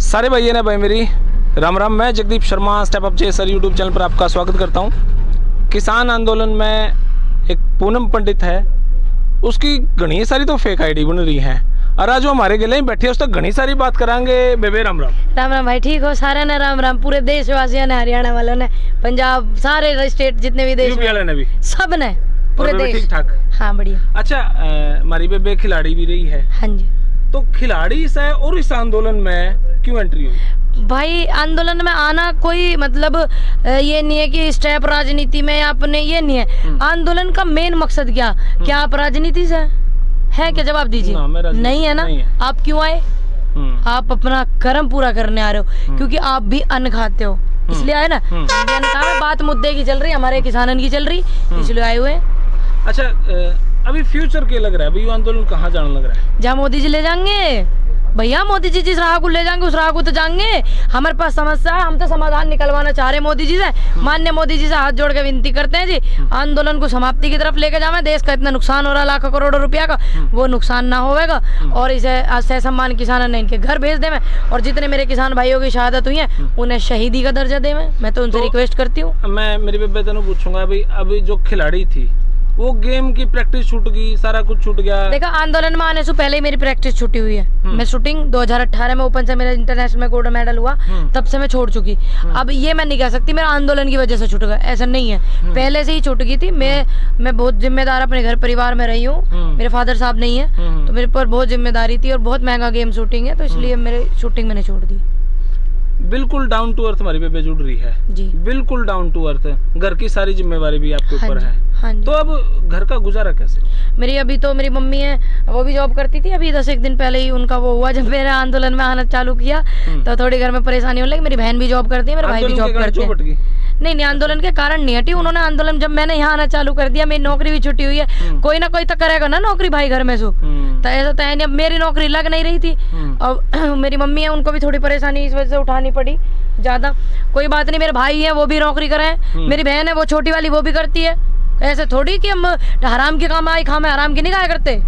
सारे भैया ने भाई मेरी राम राम। मैं Jagdeep Sharma step up sir YouTube channel पर आपका स्वागत करता हूं। किसान आंदोलन में एक पूनम पंडित है, उसकी घनी सारी तो फेक आईडी बन रही है और आज वो हमारे गले में बैठी है, उस तक घनी सारी बात करांगे। बेबे राम राम। राम राम भाई, ठीक हो? सारे ने राम राम, पूरे देशवासियों ने, हरियाणा वालों ने, पंजाब, सारे स्टेट जितने भी देश वाले ने भी, सब ने, पूरे देश ठीक ठाक। हाँ बढ़िया। अच्छा, हमारी बेबे खिलाड़ी भी रही है। हाँ जी। तो खिलाड़ी से और इस आंदोलन में क्यों एंट्री हुई? भाई आंदोलन में आना कोई मतलब ये नहीं है कि स्टेप राजनीति में अपने, ये नहीं है। आंदोलन का मेन मकसद क्या आप राजनीति से है क्या? जवाब दीजिए। नहीं है ना? नहीं है। आप क्यों आए? आप अपना कर्म पूरा करने आ रहे हो, क्योंकि आप भी अन्न खाते हो, इसलिए आए ना। बात मुद्दे की चल रही, हमारे किसानन की चल रही, इसलिए आए हुए। अच्छा, अभी फ्यूचर क्या लग रहा है? अभी आंदोलन कहाँ जाने लग रहा है? जहाँ मोदी जी ले जाएंगे भैया, मोदी जी जिस राह को ले जाएंगे उस राह को तो जाएंगे। हमारे पास समस्या है, हम तो समाधान निकलवाना चाह रहे हैं मोदी जी से। माननीय मोदी जी से हाथ जोड़ के विनती करते हैं जी, आंदोलन को समाप्ति की तरफ लेके जावे। देश का इतना नुकसान हो रहा है, लाखों करोड़ों रुपया का, वो नुकसान ना होगा और इसे सह सम्मान किसान ने इनके घर भेज देवे। और जितने मेरे किसान भाइयों की शहादत हुई है उन्हें शहीदी का दर्जा देवे। मैं तो उनसे रिक्वेस्ट करती हूँ। मैं मेरी बेबे तेनू पूछूंगा, अभी जो खिलाड़ी थी वो गेम की प्रैक्टिस छूट गई, सारा कुछ छूट गया। देखा, आंदोलन में आने से पहले ही मेरी प्रैक्टिस छूटी हुई है। मैं शूटिंग 2018 में ओपन से मेरा इंटरनेशनल में गोल्ड मेडल हुआ, तब से मैं छोड़ चुकी। अब ये मैं नहीं कह सकती मेरा आंदोलन की वजह से छूट गया, ऐसा नहीं है। पहले से ही छूट गई थी। मैं बहुत जिम्मेदार अपने घर परिवार में रही हूँ। मेरे फादर साहब नहीं है तो मेरे पर बहुत जिम्मेदारी थी और बहुत महंगा गेम शूटिंग है, तो इसलिए मेरे शूटिंग मैंने छोड़ दी। बिल्कुल डाउन टू अर्थ हमारी बेबे जुड़ रही है जी, बिल्कुल डाउन टू अर्थ। घर की सारी जिम्मेवारी भी आपके ऊपर है। हाँ जी। तो अब घर का गुजारा कैसे? अभी तो मेरी मम्मी है, वो भी जॉब करती थी। अभी 10 एक दिन पहले ही उनका वो हुआ, जब मेरे आंदोलन में आना चालू किया तो थोड़ी घर में परेशानी होने लगी। मेरी बहन भी जॉब करती है, मेरे भाई भी जॉब करते हैं। नहीं, आंदोलन के कारण नहीं हटी उन्होंने। आंदोलन जब मैंने यहाँ आना चालू कर दिया, मेरी नौकरी भी छुट्टी हुई है, कोई ना कोई तो करेगा ना नौकरी भाई घर में। तो ऐसा तो है नहीं, अब मेरी नौकरी लग नहीं रही थी। अब मेरी मम्मी है, उनको भी थोड़ी परेशानी इस वजह से उठानी पड़ी ज्यादा। कोई बात नहीं, मेरे भाई है वो भी नौकरी करे, मेरी बहन है वो छोटी वाली वो भी करती है। ऐसे थोड़ी कि हम हराम की काम आई खामे, हराम की नहीं खाया करते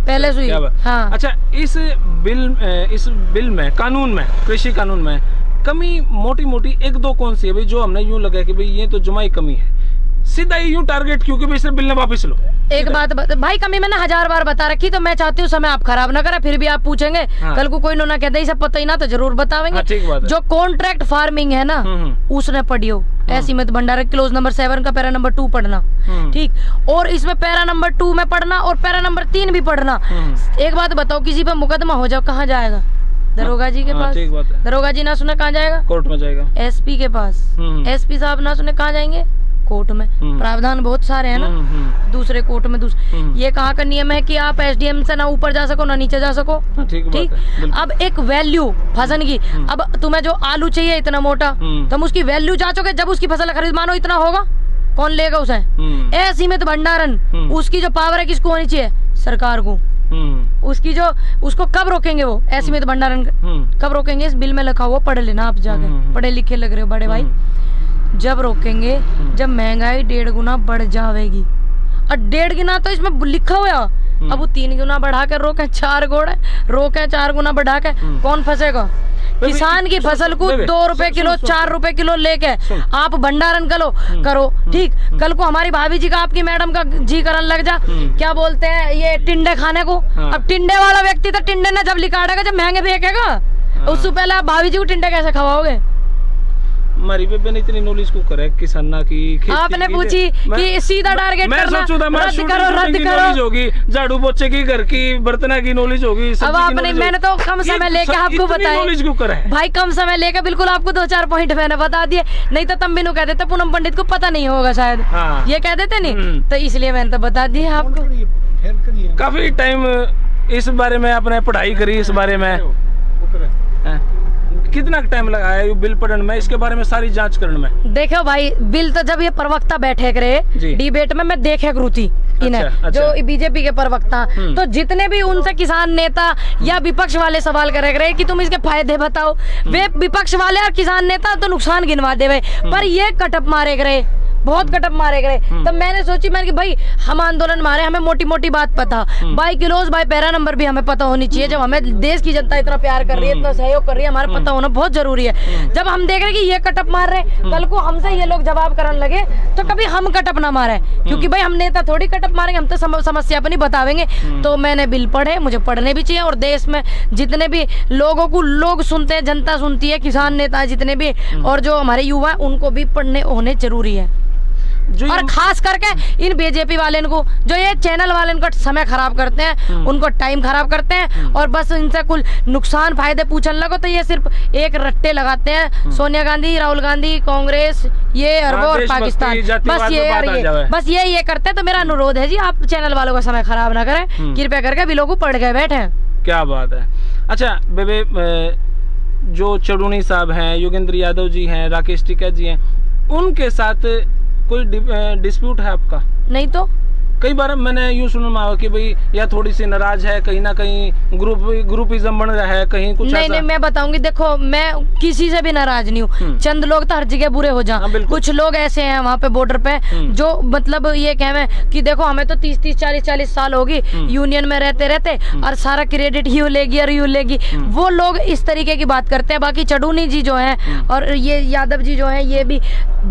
पहले से ही। हाँ। अच्छा, इस बिल में, कानून में, कृषि कानून में कमी मोटी मोटी एक दो कौन सी है भाई, जो हमने यूं लगा कि भाई ये तो जमाई कमी है? सीधा यूं टारगेट क्यों कि भाई सिर्फ बिल ने वापस लो। एक बात भाई, कमी मैंने 1000 बार बता रखी, तो मैं चाहती हूँ समय आप खराब ना करें। फिर भी आप पूछेंगे कल को कोई ना कहते सब पता ही ना, तो जरूर बतावेंगे। जो कॉन्ट्रैक्ट फार्मिंग है ना, उसने पढ़ियो ऐसी मत भंडारा क्लोज नंबर 7 का पैरा नंबर 2 पढ़ना, ठीक। और इसमें पैरा नंबर 2 में पढ़ना और पैरा नंबर 3 भी पढ़ना। एक बात बताओ, किसी पे मुकदमा हो जाओ कहाँ जाएगा? दरोगा जी के पास। दरोगा जी ना सुने कहाँ जाएगा? कोर्ट में जाएगा। एसपी के पास। एसपी साहब ना सुने कहाँ जाएंगे? कोर्ट में। प्रावधान बहुत सारे हैं ना, दूसरे कोर्ट में। ये कहाँ का नियम है कि आप एसडीएम से ना ऊपर जा सको ना नीचे जा सको, ठीक। अब एक वैल्यू फसल की, अब तुम्हें जो आलू चाहिए इतना मोटा, तुम उसकी वैल्यू जांचोगे जब उसकी फसल खरीद, मानो इतना होगा, कौन लेगा उसे? असीमित भंडारण, उसकी जो पावर है किसको होनी चाहिए? सरकार को। उसको कब रोकेंगे? वो असीमित भंडारण कब रोकेंगे? इस बिल में लिखा हुआ, पढ़ लेना आप जाके, पढ़े लिखे लग रहे हो बड़े भाई। जब रोकेंगे जब महंगाई 1.5 गुना बढ़ जाएगी, और 1.5 गुना तो इसमें लिखा हुआ। अब वो 3 गुना बढ़ा कर रोके 4 गुना बढ़ा के कौन फंसेगा? किसान की फसल को 2 रुपए किलो 4 रुपए किलो लेके आप भंडारण करो, ठीक। कल को हमारी भाभी जी का, आपकी मैडम का जी करन लग जा, क्या बोलते हैं ये, टिंडे खाने को। अब टिंडे वाला व्यक्ति तो टिंडे ने जब लिकाड़ेगा, जब महंगे फेंकेगा, उससे पहले आप भाभी जी को टिंडे कैसे खवाओगे? हमारी बेबे ने इतनी नॉलेज को करे किसाना की, आपने पूछी कि सीधा टारगेट करना, रद्द करो होगी, झाड़ू पोछे की, घर की, बर्तन की नॉलेज होगी। अब आपने, मैंने तो कम समय लेके आपको बताया भाई, कम समय लेके बिल्कुल आपको 2-4 पॉइंट मैंने बता दिए। नहीं तो तम बिनु कह देते पूनम पंडित को पता नहीं होगा शायद, ये कह देते नहीं, तो इसलिए मैंने तो बता दिया आपको। काफी टाइम इस बारे में आपने पढ़ाई करी, इस बारे में कितना टाइम लगा है बिल पढ़ने में, इसके बारे में सारी जांच करने में? देखो भाई, बिल तो जब ये प्रवक्ता बैठे करे डिबेट में, मैं देखे करूती इन्हें। अच्छा। जो बीजेपी के प्रवक्ता, तो जितने भी उनसे किसान नेता या विपक्ष वाले सवाल करे करे कि तुम इसके फायदे बताओ, वे विपक्ष वाले और किसान नेता तो नुकसान गिनवा देवे, पर ये कटअप मारे करे बहुत कटअप मारे गए। तब मैंने सोची, मैंने कि भाई हम आंदोलन मारे, हमें मोटी मोटी बात पता, by kilos by para number भी हमें पता होनी चाहिए। जब हमें देश की जनता इतना प्यार कर रही है, इतना सहयोग कर रही है, हमारा पता होना बहुत जरूरी है। जब हम देख रहे हैं कि ये कटअप मार रहे, कल को हमसे ये लोग जवाब करने लगे तो कभी हम कटअप ना मारे, क्योंकि भाई हम नेता थोड़ी कटअप मारेंगे, हम तो समस्या अपनी बतावेंगे। तो मैंने बिल पढ़े, मुझे पढ़ने भी चाहिए, और देश में जितने भी लोगों को लोग सुनते हैं, जनता सुनती है, किसान नेता जितने भी, और जो हमारे युवा उनको भी पढ़ने होने जरूरी है। और खास करके इन बीजेपी वाले को, जो ये चैनल वाले का समय खराब करते हैं, उनको टाइम खराब करते हैं, और बस इनसे कुल नुकसान फायदे पूछने लगो तो ये सिर्फ एक रट्टे लगाते हैं। सोनिया गांधी, राहुल गांधी, कांग्रेस, ये और वो और पाकिस्तान, बस ये करते हैं। तो मेरा अनुरोध है जी, आप चैनल वालों का समय खराब ना करें, कृपया करके अभी लोग पढ़ गए बैठे। क्या बात है। अच्छा बेबे, जो चढ़ूनी साहब हैं, योगेंद्र यादव जी हैं, राकेश टिकैत जी हैं, उनके साथ कोई डिस्प्यूट है आपका? नहीं तो कई बार मैंने यूँ सुना कि भाई या थोड़ी सी नाराज है, कहीं ना कहीं ग्रुपिज्म बन रहा है, कहीं कुछ नहीं नहीं, मैं बताऊंगी। देखो, मैं किसी से भी नाराज नहीं हूँ। चंद लोग तो हर जगह बुरे हो जाए, कुछ लोग ऐसे हैं वहाँ पे बॉर्डर पे जो मतलब ये कहे कि देखो हमें तो 30-30, 40-40 साल होगी यूनियन में रहते रहते, और सारा क्रेडिट यू लेगी और यू लेगी। वो लोग इस तरीके की बात करते हैं। बाकी चढ़ूनी जी जो है और ये यादव जी जो है, ये भी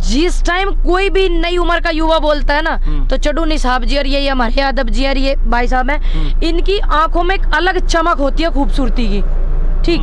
जिस टाइम कोई भी नई उम्र का युवा बोलता है ना, तो चढ़ूनी साहब जी और ये हमारे यादव जी और ये भाई साहब हैं, इनकी आंखों में एक अलग चमक होती है खूबसूरती की। ठीक,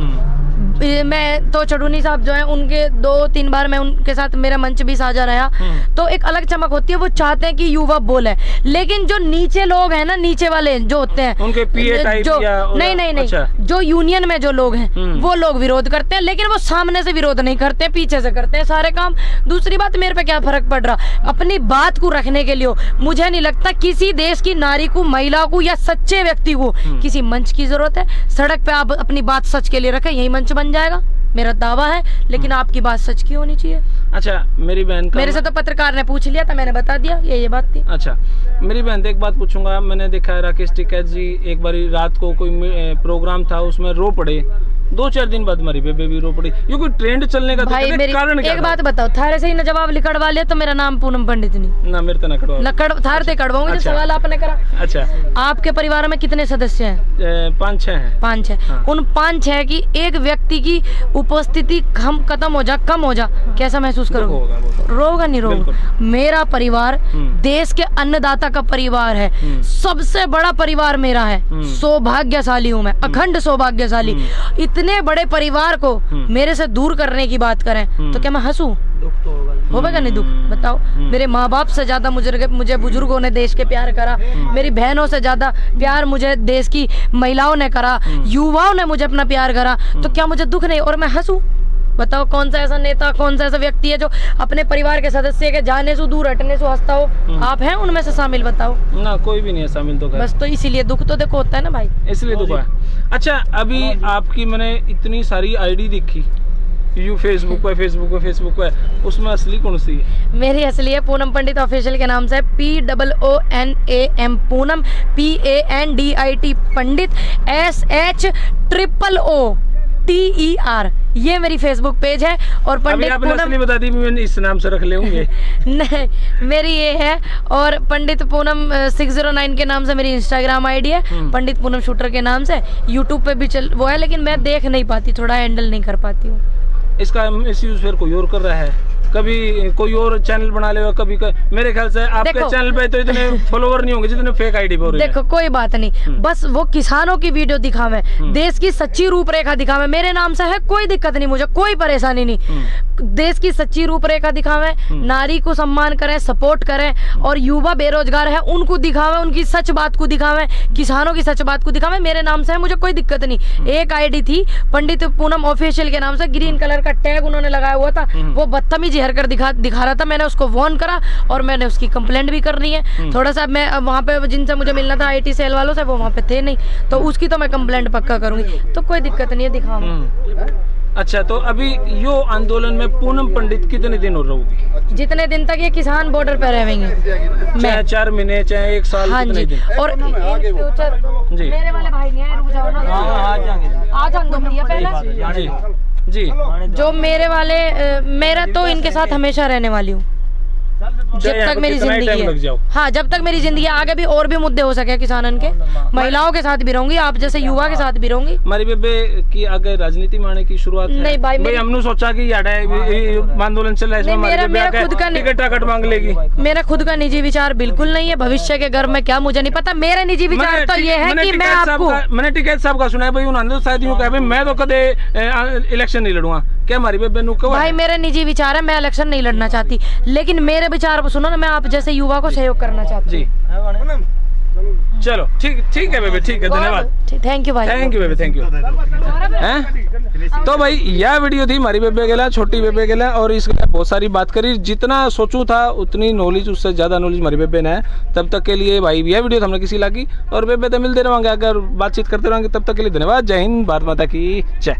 मैं तो चढ़ूनी साहब जो है, उनके 2-3 बार मैं उनके साथ मेरा मंच भी साझा रहा, तो एक अलग चमक होती है। वो चाहते हैं कि युवा बोले, लेकिन जो नीचे लोग हैं ना, नीचे वाले जो होते हैं, उनके पीए टाइप जो नहीं, अच्छा। जो यूनियन में जो लोग हैं वो लोग विरोध करते हैं, लेकिन वो सामने से विरोध नहीं करते, पीछे से करते हैं सारे काम। दूसरी बात, मेरे पे क्या फर्क पड़ रहा, अपनी बात को रखने के लिए मुझे नहीं लगता किसी देश की नारी को, महिला को या सच्चे व्यक्ति को किसी मंच की जरूरत है। सड़क पे आप अपनी बात सच के लिए रखें, यही मंच बन जाएगा, मेरा दावा है। लेकिन आपकी बात सच की होनी चाहिए। अच्छा, मेरी बहन का, मेरे से तो पत्रकार ने पूछ लिया था, मैंने बता दिया, ये बात थी। अच्छा, मेरी बहन से एक बात पूछूंगा। मैंने देखा है राकेश टिकैत जी एक बार रात को कोई प्रोग्राम था, उसमें रो पड़े। 2-4 दिन बाद हमारी बेबे भी रो पड़ी। ये कोई ट्रेंड चलने का भाई, मेरी कारण क्या? एक बात बताओ, थारे से ही ना जवाब लिखवा लिया तो मेरा नाम पूनम पंडित नहीं ना, मेरे तो ना कड़वा, थारे से कड़वाऊंगी। अच्छा। सवाल आपने करा। अच्छा, आपके परिवार में कितने सदस्य हैं? 5-6 हैं। 5-6। हाँ। उन 5-6 की एक व्यक्ति की उपस्थिति कम हो जा, कैसा महसूस करोगे? रोगा नहीं रोगा? मेरा परिवार देश के अन्नदाता का परिवार है, सबसे बड़ा परिवार मेरा है। सौभाग्यशाली हूँ मैं, अखंड सौभाग्यशाली। इतने बड़े परिवार को मेरे से दूर करने की बात करें तो क्या मैं हंसूं? होगा नहीं दुख? बताओ। मेरे माँ बाप से ज्यादा मुझे बुजुर्गों ने देश के प्यार करा, मेरी बहनों से ज्यादा प्यार मुझे देश की महिलाओं ने करा, युवाओं ने मुझे अपना प्यार करा, तो क्या मुझे दुख नहीं और मैं हंसूं? बताओ, कौन सा ऐसा नेता, कौन सा ऐसा व्यक्ति है जो अपने परिवार के सदस्य के जाने से दूर, हटने से हंसता हो? आप हैं उनमें से शामिल? बताओ ना, कोई भी नहीं है शामिल। तो बस, तो इसीलिए दुख तो देखो होता है ना भाई, इसलिए दुख है। अच्छा, अभी आपकी मैंने इतनी सारी आईडी देखी, फेसबुक पे, उसमें असली कौन सी है? मेरी असली है पूनम पंडित ऑफिशियल के नाम से, POONAM पूनम, PANDIT पंडित, SHOOTER, ये मेरी फेसबुक पेज है। और पंडित पूनम बता दी, मैं इस नाम से रख लेंगे। नहीं, मेरी ये है। और पंडित पूनम 609 के नाम से मेरी इंस्टाग्राम आईडी है, पंडित पूनम शूटर के नाम से। यूट्यूब पे भी वो है, लेकिन मैं देख नहीं पाती, थोड़ा हैंडल नहीं कर पाती हूँ। इसका मिसयूज फिर कोई और कर रहा है, कभी कोई और चैनल बना लेगा, कभी मेरे ख्याल से आपके चैनल पे तो इतने फॉलोवर नहीं होंगे जितने फेक आईडी पे हो रहे हैं। देखो, कोई बात नहीं, बस वो किसानों की वीडियो दिखावे, देश की सच्ची रूपरेखा दिखावे, मेरे नाम से है, कोई दिक्कत नहीं, मुझे कोई परेशानी नहीं। देश की सच्ची रूपरेखा दिखावे, नारी को सम्मान करें, सपोर्ट करें, और युवा बेरोजगार है उनको दिखावे, उनकी सच बात को दिखावे, किसानों की सच बात को दिखावे, मेरे नाम से है, मुझे कोई दिक्कत नहीं। एक आईडी थी पंडित पूनम ऑफिशियल के नाम से, ग्रीन कलर का टैग उन्होंने लगाया हुआ था, वो बदतमीजी हरकत दिखा रहा था, मैंने उसको वार्न करा और मैंने उसकी कंप्लेंट भी करनी है। थोड़ा सा मैं वहाँ पे जिनसे मुझे मिलना था IT सेल वालों से, वो वहाँ पे थे नहीं, तो उसकी तो मैं कंप्लेंट पक्का करूंगी, तो कोई दिक्कत नहीं है, दिखाऊंगी। अच्छा, तो अभी यो आंदोलन में पूनम पंडित कितने दिन और रहोगी? जितने दिन तक ये किसान बॉर्डर पे रहेंगे, चाहे 4 महीने, चाहे 1 साल। हाँ जी। और फ्यूचर जी, मेरे वाले भाई नहीं आए, रुक जाओ ना, आ जान दो भैया पहले जी। जो मेरे वाले, मेरा तो इनके साथ हमेशा रहने वाली हूँ, जब तक मेरी जिंदगी है। हाँ, जब तक मेरी जिंदगी है, आगे भी और भी मुद्दे हो सके किसानन के, महिलाओं के साथ भी रहूंगी, आप जैसे युवा के साथ भी रहूंगी। हमारी बेबे की आगे राजनीति में आने की शुरुआत है? नहीं भाई, हमने सोचा कि आंदोलन चल रहा है, मेरा खुद का टिकट मांग लेगी। मेरा खुद का निजी विचार बिल्कुल नहीं है, भविष्य के घर में क्या मुझे नहीं पता। मेरा निजी विचार तो ये है कि मैं आपको, मैंने टिकैत साहब का सुना है भाई, उन्होंने शायद यूं कहा मैं तो कदे इलेक्शन नहीं लड़ूंगा। क्या हमारी बेबे नु कहो भाई, मेरा निजी विचार है, मैं इलेक्शन नहीं लड़ना चाहती, लेकिन मेरे विचार को सुनो ना, मैं आप जैसे युवा को सहयोग करना चाहती हूँ। चलो ठीक है बेबे, ठीक है, धन्यवाद, थैंक यू भाई, थैंक यू बेबे, थैंक यू। तो भाई यह वीडियो थी हमारी बेबे के लिए, छोटी बेबे के लिए, और इसके बहुत सारी बात करी, जितना सोचूं था उतनी नॉलेज, उससे ज़्यादा नॉलेज हमारी बेबे ने है। तब तक के लिए भाई यह वीडियो हमने किसी लगी, और बेबे तो मिलते रहेंगे, अगर बातचीत करते रहेंगे। तब तक के लिए धन्यवाद, जय हिंद, भारत माता की जय।